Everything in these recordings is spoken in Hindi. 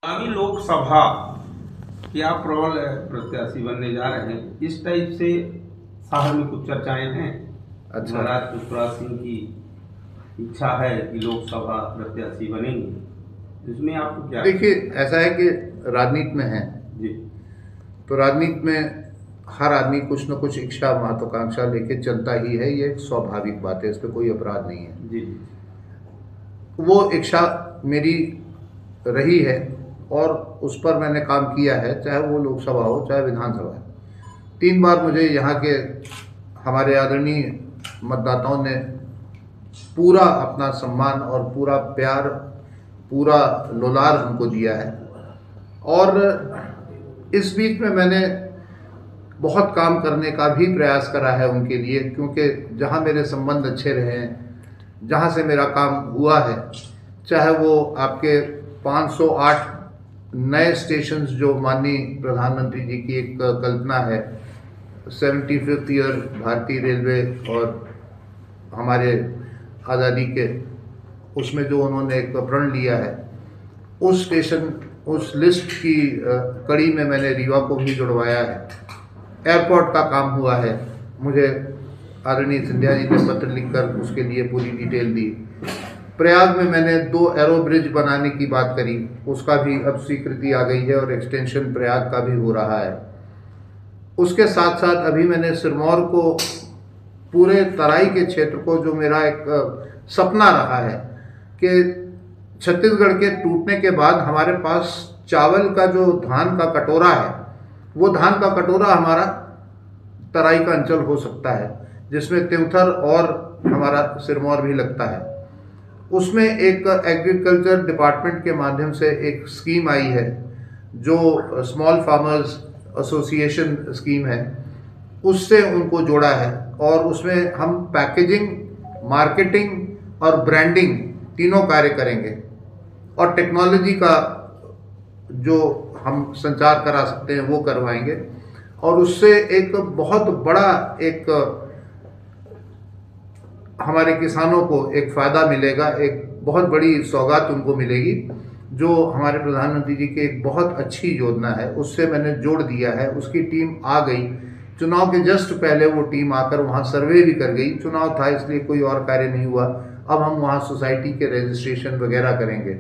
आगामी लोकसभा की आप प्रबल प्रत्याशी बनने जा रहे हैं, इस टाइप से शहर में कुछ चर्चाएं हैं। अच्छा। महाराज पुष्पराज सिंह की इच्छा है कि लोकसभा प्रत्याशी बनेंगे, इसमें आपको क्या? देखिए, ऐसा है कि राजनीति में है जी तो राजनीति में हर आदमी कुछ न कुछ इच्छा महत्वाकांक्षा लेके चलता ही है। ये एक स्वाभाविक बात है, इस पर कोई अपराध नहीं है। जी वो इच्छा मेरी रही है और उस पर मैंने काम किया है, चाहे वो लोकसभा हो चाहे विधानसभा है। 3 बार मुझे यहाँ के हमारे आदरणीय मतदाताओं ने पूरा अपना सम्मान और पूरा प्यार, पूरा लोलार हमको दिया है। और इस बीच में मैंने बहुत काम करने का भी प्रयास करा है उनके लिए, क्योंकि जहाँ मेरे संबंध अच्छे रहे हैं, जहाँ से मेरा काम हुआ है, चाहे वो आपके 508 नए स्टेशंस जो माननीय प्रधानमंत्री जी की एक कल्पना है, 75th ईयर भारतीय रेलवे और हमारे आज़ादी के, उसमें जो उन्होंने एक प्रण लिया है, उस स्टेशन, उस लिस्ट की कड़ी में मैंने रीवा को भी जुड़वाया है। एयरपोर्ट का काम हुआ है, मुझे आदरणीय सिंधिया जी ने पत्र लिखकर उसके लिए पूरी डिटेल दी। प्रयाग में मैंने 2 एरो ब्रिज बनाने की बात करी, उसका भी अब स्वीकृति आ गई है और एक्सटेंशन प्रयाग का भी हो रहा है। उसके साथ साथ अभी मैंने सिरमौर को, पूरे तराई के क्षेत्र को, जो मेरा एक सपना रहा है कि छत्तीसगढ़ के टूटने के बाद हमारे पास चावल का जो धान का कटोरा है, वो धान का कटोरा हमारा तराई का अंचल हो सकता है, जिसमें त्योंथर और हमारा सिरमौर भी लगता है। उसमें एक एग्रीकल्चर डिपार्टमेंट के माध्यम से एक स्कीम आई है जो स्मॉल फार्मर्स एसोसिएशन स्कीम है, उससे उनको जोड़ा है। और उसमें हम पैकेजिंग, मार्केटिंग और ब्रांडिंग तीनों कार्य करेंगे। और टेक्नोलॉजी का जो हम संचार करा सकते हैं वो करवाएंगे। और उससे एक बहुत बड़ा एक हमारे किसानों को एक फ़ायदा मिलेगा, एक बहुत बड़ी सौगात उनको मिलेगी, जो हमारे प्रधानमंत्री जी की एक बहुत अच्छी योजना है, उससे मैंने जोड़ दिया है। उसकी टीम आ गई, चुनाव के जस्ट पहले वो टीम आकर वहाँ सर्वे भी कर गई। चुनाव था इसलिए कोई और कार्य नहीं हुआ। अब हम वहाँ सोसाइटी के रजिस्ट्रेशन वगैरह करेंगे।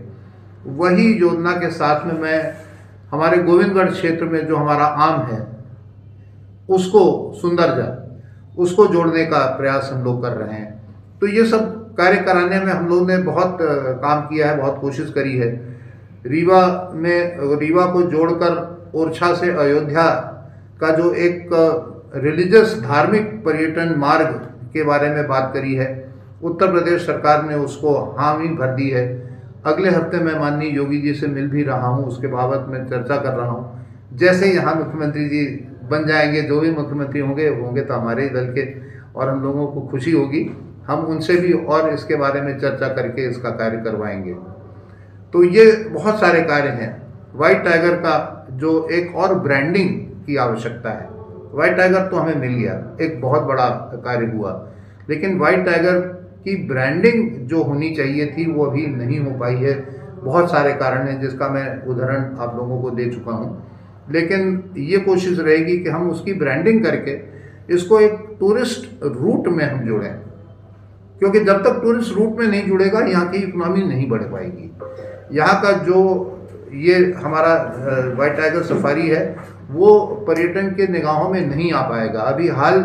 वही योजना के साथ में मैं हमारे गोविंदगढ़ क्षेत्र में जो हमारा आम है, उसको सुंदरजा, उसको जोड़ने का प्रयास हम लोग कर रहे हैं। तो ये सब कार्य कराने में हम लोग ने बहुत काम किया है, बहुत कोशिश करी है। रीवा को जोड़कर ओरछा से अयोध्या का जो एक रिलीजियस धार्मिक पर्यटन मार्ग के बारे में बात करी है, उत्तर प्रदेश सरकार ने उसको हामी भर दी है। अगले हफ्ते मैं माननीय योगी जी से मिल भी रहा हूँ, उसके बाबत मैं चर्चा कर रहा हूँ। जैसे ही यहाँ मुख्यमंत्री जी बन जाएंगे, जो भी मुख्यमंत्री होंगे तो हमारे ही दल के, और हम लोगों को खुशी होगी, हम उनसे भी और इसके बारे में चर्चा करके इसका कार्य करवाएंगे। तो ये बहुत सारे कार्य हैं। व्हाइट टाइगर का जो एक और ब्रांडिंग की आवश्यकता है, व्हाइट टाइगर तो हमें मिल गया, एक बहुत बड़ा कार्य हुआ, लेकिन व्हाइट टाइगर की ब्रांडिंग जो होनी चाहिए थी वो अभी नहीं हो पाई है। बहुत सारे कारण हैं जिसका मैं उदाहरण आप लोगों को दे चुका हूँ। लेकिन ये कोशिश रहेगी कि हम उसकी ब्रांडिंग करके इसको एक टूरिस्ट रूट में हम जोड़ें, क्योंकि जब तक टूरिस्ट रूट में नहीं जुड़ेगा यहाँ की इकोनॉमी नहीं बढ़ पाएगी। यहाँ का जो ये हमारा व्हाइट टाइगर सफारी है वो पर्यटन के निगाहों में नहीं आ पाएगा। अभी हाल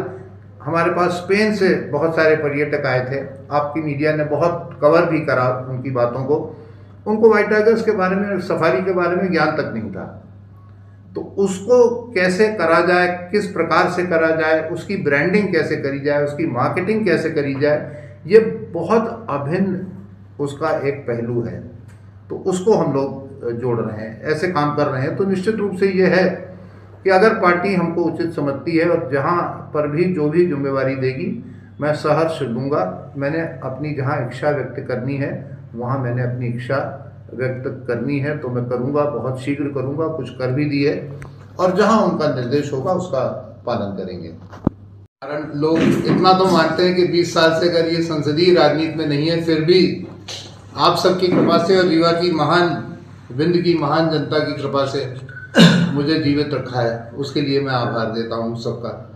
हमारे पास स्पेन से बहुत सारे पर्यटक आए थे, आपकी मीडिया ने बहुत कवर भी करा उनकी बातों को। उनको व्हाइट टाइगर्स के बारे में, सफारी के बारे में ज्ञान तक नहीं था। तो उसको कैसे करा जाए, किस प्रकार से करा जाए, उसकी ब्रांडिंग कैसे करी जाए, उसकी मार्केटिंग कैसे करी जाए, ये बहुत अभिन्न उसका एक पहलू है। तो उसको हम लोग जोड़ रहे हैं, ऐसे काम कर रहे हैं। तो निश्चित रूप से ये है कि अगर पार्टी हमको उचित समझती है और जहाँ पर भी जो भी जिम्मेवारी देगी, मैं सहर्ष लूँगा। मैंने अपनी जहाँ इच्छा व्यक्त करनी है वहाँ मैंने अपनी इच्छा व्यक्त करनी है तो मैं करूँगा, बहुत शीघ्र करूँगा, कुछ कर भी दिए, और जहाँ उनका निर्देश होगा उसका पालन करेंगे। कारण लोग इतना तो मानते हैं कि 20 साल से अगर ये संसदीय राजनीति में नहीं है, फिर भी आप सबकी कृपा से और रीवा की महान विंध्य की महान जनता की कृपा से मुझे जीवित रखा है, उसके लिए मैं आभार देता हूँ सबका।